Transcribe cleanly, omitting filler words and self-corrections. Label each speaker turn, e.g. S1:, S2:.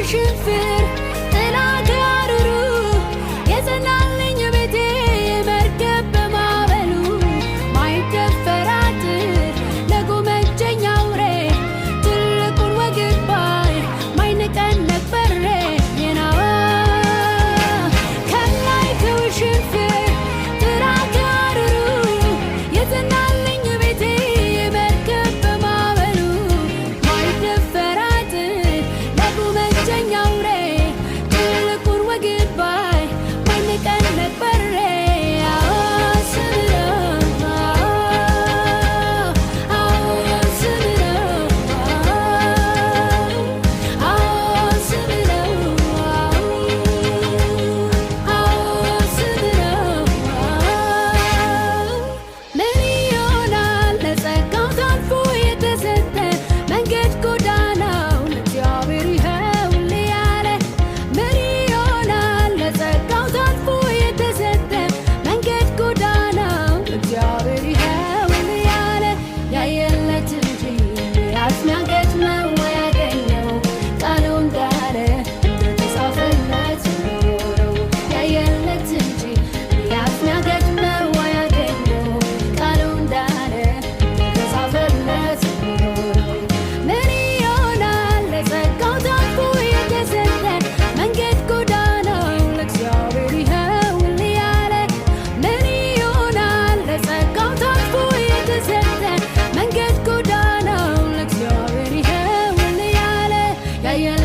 S1: ሽንፍር ጥላ ጋርሩ የጸናልኝ ቤቴ መርከብ በማዕበሉ ማይደፈር አጥር ለጎመጀኝ አውሬ ትልቁን ወግድ ባይ ማይነቀነቅ በሬ የናዋ ከላይ ከውሽንፍር ጥላ ጋርሩ የጸናልኝ ቤቴ መርከብ በማዕበሉ ማይደፈር አጥር ለጎመጀኝ አውሬ ትልቁን ወግድ ባይ ማይነቀነቅ በሬ ምን ይሆናል ለጸጋው ታልፎ የተሰጠ መንገድ ጎዳናው ለእግዚአብሔር ይኸውልህ ያለ ምን ይሆናል ለጸጋው ታልፎ የተሰጠ መንገድ ጎዳናው ለእግዚአብሔር ይኸውልህ ያለ ያየለት እንጂ ያስሚያገት ነው ያገኘው ቃሉ እንዳለ እንደተጻፈለት ነው ያየለት እንጂ ያስሚያገት ነው ያገኘው ቃሉ እንዳለ እንደተጻፈለት ነው ምን ይሆናል ለጸጋው ታልፎ የተሰጠ መንገድ ጎዳናው ለእግዚአብሔር ይኸውልህ ያለ ምን ይሆናል ለጸጋው ታልፎ የተሰጠ መንገድ ጎዳናው ለእግዚአብሔር ይኸውልህ ያለ ያየለ